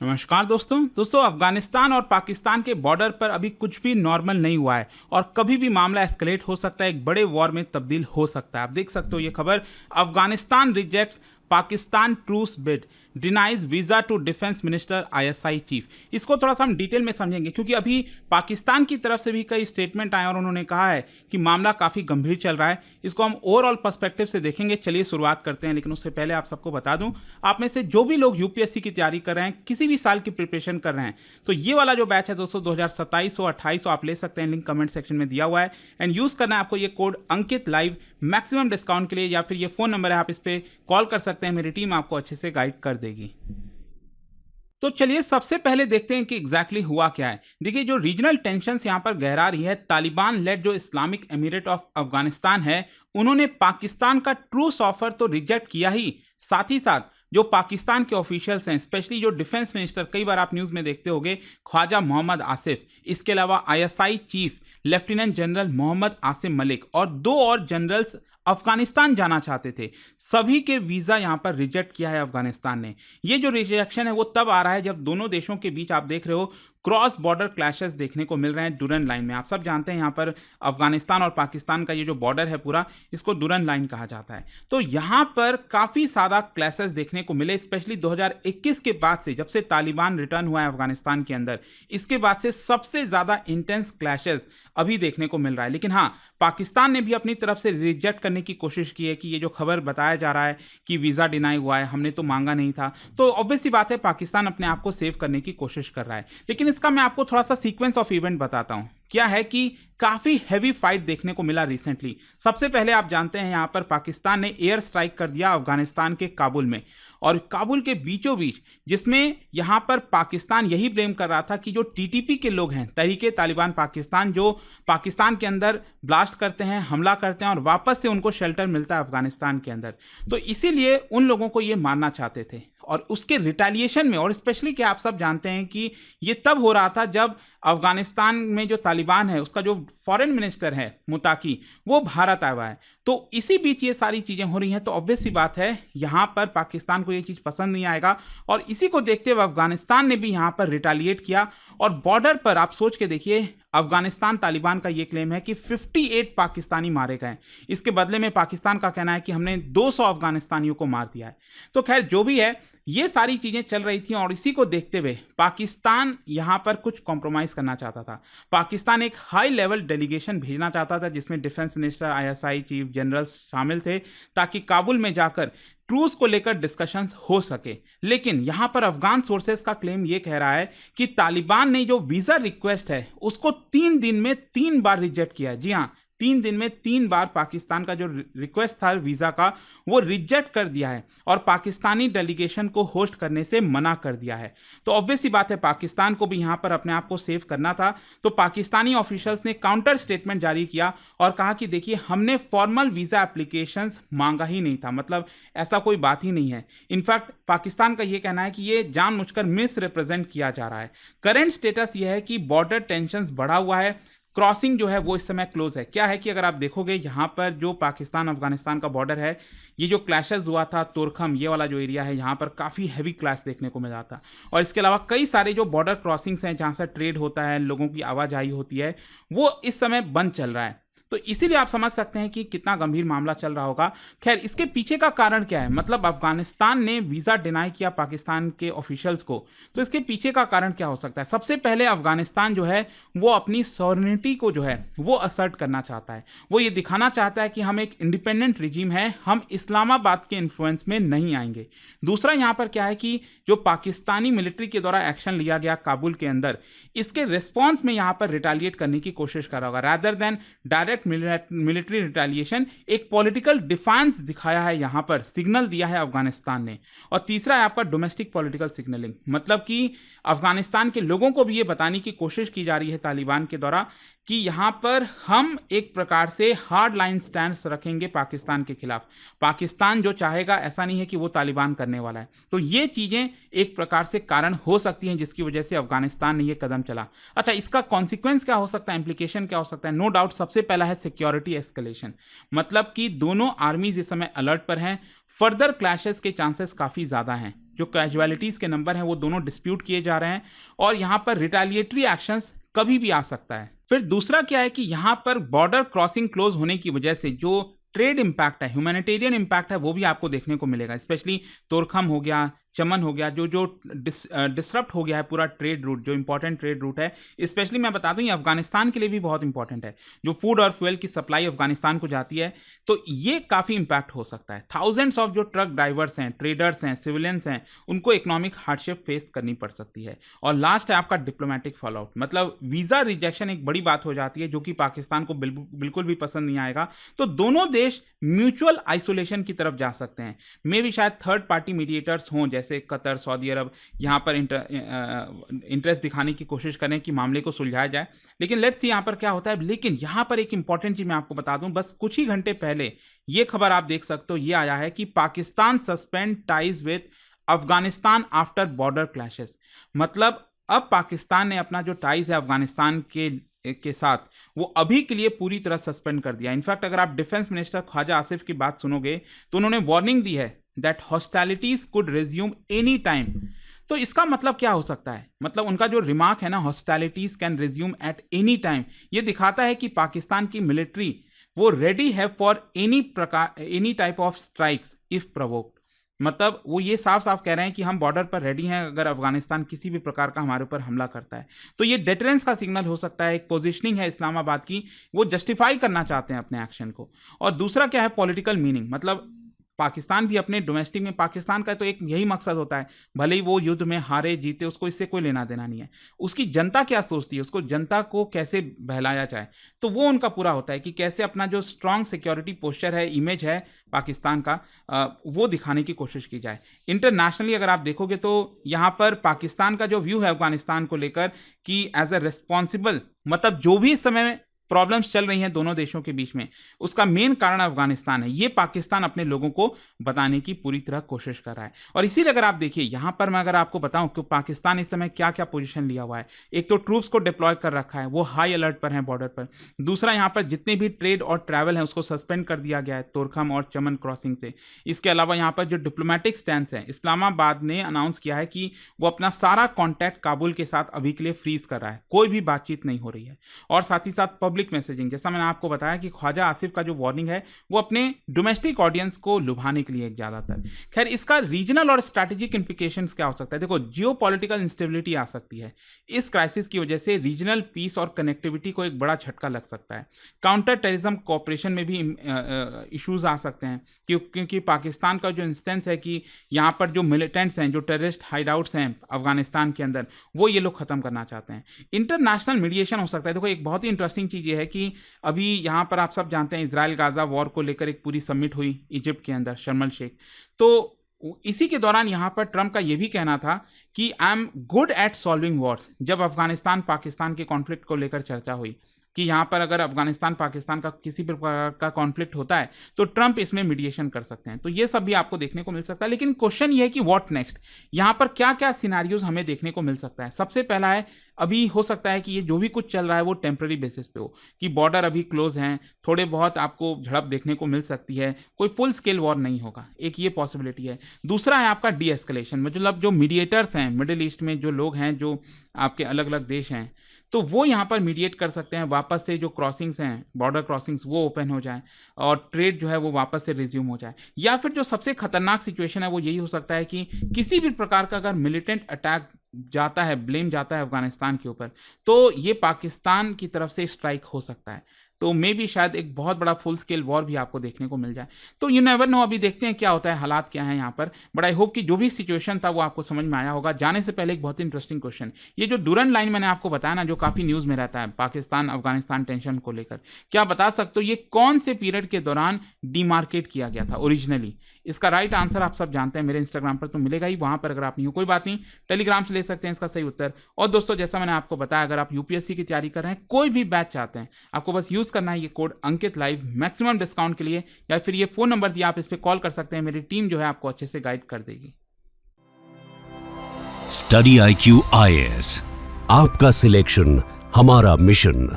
नमस्कार दोस्तों अफगानिस्तान और पाकिस्तान के बॉर्डर पर अभी कुछ भी नॉर्मल नहीं हुआ है और कभी भी मामला एस्केलेट हो सकता है, एक बड़े वॉर में तब्दील हो सकता है। आप देख सकते हो ये खबर, Afghanistan rejects Pakistan truce bid, denies visa to defence minister ISI chief. इसको थोड़ा सा हम डिटेल में समझेंगे क्योंकि अभी पाकिस्तान की तरफ से भी कई स्टेटमेंट आए और उन्होंने कहा है कि मामला काफ़ी गंभीर चल रहा है। इसको हम ओवरऑल पर्सपेक्टिव से देखेंगे। चलिए शुरुआत करते हैं, लेकिन उससे पहले आप सबको बता दूं, आप में से जो भी लोग यूपीएससी की तैयारी कर रहे हैं, किसी भी साल की प्रिपरेशन कर रहे हैं, तो ये वाला जो बैच है दोस्तों 2027 और 28 आप ले सकते हैं, लिंक कमेंट सेक्शन में दिया हुआ है। एंड यूज़ करना है आपको ये कोड अंकित लाइव मैक्सिमम डिस्काउंट के लिए, या फिर ये फ़ोन नंबर है, आप इस पर कॉल कर सकते हैं, मेरी टीम आपको अच्छे से गाइड कर देगी। तो चलिए सबसे पहले देखते हैं कि एग्जैक्टली हुआ क्या है। देखिए, जो रीजनल टेंशंस यहां पर गहरा रही है, तालिबान लेड जो इस्लामिक एमिरेट ऑफ अफगानिस्तान है, उन्होंने पाकिस्तान का ट्रूस ऑफर तो रिजेक्ट किया ही, साथ ही साथ जो पाकिस्तान के ऑफिशियल्स हैं, स्पेशली जो डिफेंस मिनिस्टर, कई बार आप न्यूज़ में देखते होंगे, ख्वाजा मोहम्मद आसिफ, इसके अलावा ISI chief lieutenant general Mohammad Asim Malik और 2 और जनरल्स अफगानिस्तान जाना चाहते थे। सभी के वीज़ा यहां पर रिजेक्ट किया है अफगानिस्तान ने। ये जो रिजेक्शन है वो तब आ रहा है जब दोनों देशों के बीच आप देख रहे हो क्रॉस बॉर्डर क्लैशेस देखने को मिल रहे हैं डुरन लाइन में। आप सब जानते हैं यहाँ पर अफगानिस्तान और पाकिस्तान का ये जो बॉर्डर है पूरा, इसको डुरन लाइन कहा जाता है। तो यहाँ पर काफ़ी ज़्यादा क्लैशेस देखने को मिले, स्पेशली 2021 के बाद से, जब से तालिबान रिटर्न हुआ है अफगानिस्तान के अंदर, इसके बाद से सबसे ज़्यादा इंटेंस क्लैशेस अभी देखने को मिल रहा है। लेकिन हाँ, पाकिस्तान ने भी अपनी तरफ से रिजेक्ट करने की कोशिश की है कि ये जो खबर बताया जा रहा है कि वीज़ा डिनाई हुआ है, हमने तो मांगा नहीं था। तो ऑब्वियस सी बात है, पाकिस्तान अपने आप को सेव करने की कोशिश कर रहा है। लेकिन इसका मैं आपको थोड़ा सा सीक्वेंस ऑफ इवेंट बताता हूं। क्या है कि काफी हैवी फाइट देखने को मिला रिसेंटली। सबसे पहले आप जानते हैं यहां पर पाकिस्तान ने एयर स्ट्राइक कर दिया अफगानिस्तान के काबुल में, और काबुल के बीचों बीच, जिसमें यहां पर पाकिस्तान यही ब्लेम कर रहा था कि जो टीटीपी के लोग हैं, तहरीके तालिबान पाकिस्तान, जो पाकिस्तान के अंदर ब्लास्ट करते हैं, हमला करते हैं और वापस से उनको शेल्टर मिलता है अफगानिस्तान के अंदर, तो इसीलिए उन लोगों को ये मारना चाहते थे। और उसके रिटेलिएशन में, और स्पेशली कि आप सब जानते हैं कि ये तब हो रहा था जब अफगानिस्तान में जो तालिबान है उसका जो फॉरेन मिनिस्टर है मुताकी, वो भारत आया हुआ है। तो इसी बीच ये सारी चीज़ें हो रही हैं, तो ऑब्वियस सी बात है यहाँ पर पाकिस्तान को ये चीज़ पसंद नहीं आएगा। और इसी को देखते हुए अफगानिस्तान ने भी यहाँ पर रिटेलिएट किया। और बॉर्डर पर आप सोच के देखिए, अफगानिस्तान तालिबान का ये क्लेम है कि 58 पाकिस्तानी मारे गए। इसके बदले में पाकिस्तान का कहना है कि हमने 200 अफगानिस्तानियों को मार दिया है। तो खैर जो भी है, ये सारी चीज़ें चल रही थी और इसी को देखते हुए पाकिस्तान यहाँ पर कुछ कॉम्प्रोमाइज़ करना चाहता था। पाकिस्तान एक हाई लेवल डेलीगेशन भेजना चाहता था जिसमें defence minister, ISI chief, general शामिल थे, ताकि काबुल में जाकर ट्रूस को लेकर डिस्कशंस हो सके। लेकिन यहाँ पर अफगान सोर्सेस का क्लेम ये कह रहा है कि तालिबान ने जो वीज़ा रिक्वेस्ट है उसको 3 दिन में 3 बार रिजेक्ट किया है। जी हाँ, 3 दिन में 3 बार पाकिस्तान का जो रिक्वेस्ट था वीज़ा का, वो रिजेक्ट कर दिया है और पाकिस्तानी डेलीगेशन को होस्ट करने से मना कर दिया है। तो ऑब्वियस सी बात है, पाकिस्तान को भी यहाँ पर अपने आप को सेव करना था। तो पाकिस्तानी ऑफिशियल्स ने काउंटर स्टेटमेंट जारी किया और कहा कि देखिए, हमने फॉर्मल वीज़ा एप्लीकेशंस मांगा ही नहीं था, मतलब ऐसा कोई बात ही नहीं है। इनफैक्ट पाकिस्तान का ये कहना है कि ये जानबूझकर मिस रिप्रेजेंट किया जा रहा है। करंट स्टेटस ये है कि बॉर्डर टेंशंस बढ़ा हुआ है, क्रॉसिंग जो है वो इस समय क्लोज है। क्या है कि अगर आप देखोगे यहाँ पर जो पाकिस्तान अफगानिस्तान का बॉर्डर है, ये जो क्लैशेस हुआ था तोरखम, ये वाला जो एरिया है, यहाँ पर काफ़ी हैवी क्लैश देखने को मिला था। और इसके अलावा कई सारे जो बॉर्डर क्रॉसिंग्स हैं जहाँ से ट्रेड होता है, लोगों की आवाजाही होती है, वो इस समय बंद चल रहा है। तो इसीलिए आप समझ सकते हैं कि कितना गंभीर मामला चल रहा होगा। खैर, इसके पीछे का कारण क्या है? मतलब अफगानिस्तान ने वीज़ा डिनाई किया पाकिस्तान के ऑफिशियल्स को, तो इसके पीछे का कारण क्या हो सकता है? सबसे पहले अफगानिस्तान जो है वो अपनी सॉवरेनिटी को जो है वो असर्ट करना चाहता है। वो ये दिखाना चाहता है कि हम एक इंडिपेंडेंट रिजीम है, हम इस्लामाबाद के इन्फ्लुएंस में नहीं आएंगे। दूसरा यहाँ पर क्या है कि जो पाकिस्तानी मिलिट्री के द्वारा एक्शन लिया गया काबुल के अंदर, इसके रिस्पॉन्स में यहाँ पर रिटेलिएट करने की कोशिश कर रहा होगा। Rather than direct military retaliation, एक पॉलिटिकल डिफेंस दिखाया है, यहाँ पर सिग्नल दिया है अफगानिस्तान ने। और तीसरा है आपका डोमेस्टिक पॉलिटिकल सिग्नलिंग, मतलब कि अफगानिस्तान के लोगों को भी ये बताने की कोशिश की जा रही है तालिबान के द्वारा कि यहाँ पर हम एक प्रकार से हार्ड लाइन स्टैंड रखेंगे पाकिस्तान के खिलाफ। पाकिस्तान जो चाहेगा, ऐसा नहीं है कि वो तालिबान करने वाला है। तो ये चीज़ें एक प्रकार से कारण हो सकती हैं जिसकी वजह से अफगानिस्तान ने ये कदम चला। अच्छा, इसका कॉन्सिक्वेंस क्या हो सकता है, इंप्लीकेशन क्या हो सकता है? नो डाउट सबसे पहला है सिक्योरिटी एस्केलेशन, मतलब कि दोनों आर्मीज इस समय अलर्ट पर हैं, फर्दर क्लैशेस के चांसेस काफ़ी ज़्यादा हैं। जो कैजुअलिटीज़ के नंबर हैं वो दोनों डिस्प्यूट किए जा रहे हैं और यहाँ पर रिटेलिएटरी एक्शंस कभी भी आ सकता है। फिर दूसरा क्या है कि यहाँ पर बॉर्डर क्रॉसिंग क्लोज होने की वजह से जो ट्रेड इम्पैक्ट है, ह्यूमैनिटेरियन इम्पैक्ट है, वो भी आपको देखने को मिलेगा। स्पेशली तोरखम हो गया, चमन हो गया, जो डिसरप्ट हो गया है पूरा ट्रेड रूट, जो इंपॉर्टेंट ट्रेड रूट है। स्पेशली मैं बता दूं ये अफगानिस्तान के लिए भी बहुत इंपॉर्टेंट है, जो फूड और फ्यूल की सप्लाई अफगानिस्तान को जाती है, तो ये काफ़ी इंपैक्ट हो सकता है। थाउजेंड्स ऑफ जो ट्रक ड्राइवर्स हैं, ट्रेडर्स हैं, सिविलियंस हैं, उनको इकोनॉमिक हार्डशिप फेस करनी पड़ सकती है। और लास्ट है आपका डिप्लोमेटिक फॉलोआउट, मतलब वीज़ा रिजेक्शन एक बड़ी बात हो जाती है, जो कि पाकिस्तान को बिल्कुल भी पसंद नहीं आएगा। तो दोनों देश म्यूचुअल आइसोलेशन की तरफ जा सकते हैं। मे भी शायद थर्ड पार्टी मीडिएटर्स हों, जैसे कतर, सऊदी अरब, यहाँ पर इंटरेस्ट दिखाने की कोशिश करें कि मामले को सुलझाया जाए। लेकिन लेट्स सी यहाँ पर क्या होता है। लेकिन यहाँ पर एक इंपॉर्टेंट चीज़ मैं आपको बता दूं, बस कुछ ही घंटे पहले ये खबर आप देख सकते हो, ये आया है कि Pakistan suspend ties with Afghanistan after border clashes. मतलब अब पाकिस्तान ने अपना जो टाइज है अफगानिस्तान के साथ, वो अभी के लिए पूरी तरह सस्पेंड कर दिया। इनफैक्ट अगर आप डिफेंस मिनिस्टर ख्वाजा आसिफ की बात सुनोगे तो उन्होंने वार्निंग दी है that hostilities could resume any time. तो इसका मतलब क्या हो सकता है? मतलब उनका जो रिमार्क है ना, hostilities can resume at any time, ये दिखाता है कि पाकिस्तान की मिलिट्री वो रेडी है for any type of strikes if provoked. मतलब वो ये साफ साफ कह रहे हैं कि हम बॉर्डर पर रेडी हैं अगर अफगानिस्तान किसी भी प्रकार का हमारे ऊपर हमला करता है। तो ये डिटरेंस का सिग्नल हो सकता है, एक पोजीशनिंग है इस्लामाबाद की, वो जस्टिफाई करना चाहते हैं अपने एक्शन को। और दूसरा क्या है, पॉलिटिकल मीनिंग। मतलब पाकिस्तान भी अपने डोमेस्टिक में, पाकिस्तान का तो एक यही मकसद होता है, भले ही वो युद्ध में हारे जीते उसको इससे कोई लेना देना नहीं है, उसकी जनता क्या सोचती है, उसको जनता को कैसे बहलाया जाए, तो वो उनका पूरा होता है कि कैसे अपना जो स्ट्रांग सिक्योरिटी पोस्चर है, इमेज है पाकिस्तान का, वो दिखाने की कोशिश की जाए। इंटरनेशनली अगर आप देखोगे तो यहाँ पर पाकिस्तान का जो व्यू है अफगानिस्तान को लेकर कि एज ए रिस्पॉन्सिबल, मतलब जो भी इस समय प्रॉब्लम्स चल रही हैं दोनों देशों के बीच में, उसका मेन कारण अफगानिस्तान है। ये पाकिस्तान अपने लोगों को बताने की पूरी तरह कोशिश कर रहा है। और इसीलिए अगर आप देखिए यहाँ पर मैं अगर आपको बताऊं कि पाकिस्तान इस समय क्या क्या पोजीशन लिया हुआ है, एक तो ट्रूप्स को डिप्लॉय कर रखा है, वो हाई अलर्ट पर हैं बॉर्डर पर। दूसरा, यहाँ पर जितने भी ट्रेड और ट्रैवल है उसको सस्पेंड कर दिया गया है तोरखम और चमन क्रॉसिंग से। इसके अलावा यहाँ पर जो डिप्लोमेटिक स्टैंड है, इस्लामाबाद ने अनाउंस किया है कि वो अपना सारा कॉन्टैक्ट काबुल के साथ अभी के लिए फ्रीज कर रहा है, कोई भी बातचीत नहीं हो रही है। और साथ ही साथ पब्लिक मैसेजिंग, जैसा मैंने आपको बताया कि ख्वाजा आसिफ का जो वार्निंग है वो अपने डोमेस्टिक ऑडियंस को लुभाने के लिए ज्यादातर। खैर, इसका रीजनल और स्ट्रैटेजिक इंप्लीकेशंस क्या हो सकता है? देखो, जियोपॉलिटिकल इंस्टेबिलिटी आ सकती है। इस क्राइसिस की वजह से रीजनल पीस और कनेक्टिविटी को एक बड़ा झटका लग सकता है। काउंटर टेररिज्म कोऑपरेशन में भी इश्यूज आ सकते हैं, क्योंकि पाकिस्तान का जो इंस्टेंस है कि यहाँ पर जो मिलिटेंट्स हैं, जो टेररिस्ट हाइडआउट्स हैं अफगानिस्तान के अंदर, वो ये लोग खत्म करना चाहते हैं। इंटरनेशनल मीडिएशन हो सकता है। देखो, एक बहुत ही इंटरेस्टिंग चीज़ ये है कि अभी यहाँ पर आप सब जानते हैं इजराइल गाजा वॉर को लेकर एक पूरी समिट हुई इजिप्ट के अंदर, शर्म एल शेख। तो इसी के दौरान यहाँ पर ट्रंप का ये भी कहना था कि I am good at solving Wars. जब अफगानिस्तान पाकिस्तान के कॉन्फ्लिक्ट को लेकर चर्चा हुई कि यहाँ पर अगर अफगानिस्तान पाकिस्तान का किसी भी प्रकार का कॉन्फ्लिक्ट होता है तो ट्रंप इसमें मीडिएशन कर सकते हैं। तो ये सब भी आपको देखने को मिल सकता है। लेकिन क्वेश्चन ये है कि व्हाट नेक्स्ट, यहाँ पर क्या क्या सिनारियोज हमें देखने को मिल सकता है। सबसे पहला है, अभी हो सकता है कि ये जो भी कुछ चल रहा है वो टेम्पररी बेसिस पे हो, कि बॉर्डर अभी क्लोज हैं, थोड़े बहुत आपको झड़प देखने को मिल सकती है, कोई फुल स्केल वॉर नहीं होगा, एक ये पॉसिबिलिटी है। दूसरा है आपका डी एस्केलेशन, मतलब जो मीडिएटर्स हैं मिडिल ईस्ट में, जो लोग हैं, जो आपके अलग अलग देश हैं, तो वो यहाँ पर मीडिएट कर सकते हैं, वापस से जो क्रॉसिंग्स हैं, बॉर्डर क्रॉसिंग्स, वो ओपन हो जाए और ट्रेड जो है वो वापस से रिज्यूम हो जाए। या फिर जो सबसे खतरनाक सिचुएशन है वो यही हो सकता है कि किसी भी प्रकार का अगर मिलिटेंट अटैक जाता है, ब्लेम जाता है अफगानिस्तान के ऊपर, तो ये पाकिस्तान की तरफ से स्ट्राइक हो सकता है। तो मे भी शायद एक बहुत बड़ा फुल स्केल वॉर भी आपको देखने को मिल जाए। तो यू नेवर नो, अभी देखते हैं क्या होता है, हालात क्या हैं यहाँ पर। बट आई होप कि जो भी सिचुएशन था वो आपको समझ में आया होगा। जाने से पहले एक बहुत इंटरेस्टिंग क्वेश्चन, ये जो डूरन लाइन मैंने आपको बताया ना, जो काफ़ी न्यूज़ में रहता है पाकिस्तान अफगानिस्तान टेंशन को लेकर, क्या बता सकते हो ये कौन से पीरियड के दौरान डिमार्केट किया गया था ओरिजिनली? इसका राइट आंसर आप सब जानते हैं, मेरे इंस्टाग्राम पर तो मिलेगा ही, वहाँ पर अगर आप नहीं हो कोई बात नहीं, टेलीग्राम से ले सकते हैं इसका सही उत्तर। और दोस्तों, जैसा मैंने आपको बताया, अगर आप यूपीएससी की तैयारी कर रहे हैं, कोई भी बैच चाहते हैं, आपको बस यूज़ करना है ये कोड अंकित लाइव मैक्सिमम डिस्काउंट के लिए, या फिर ये फोन नंबर दिया, आप इस पे कॉल कर सकते हैं, मेरी टीम जो है आपको अच्छे से गाइड कर देगी। स्टडी IQ IAS, आपका सिलेक्शन हमारा मिशन।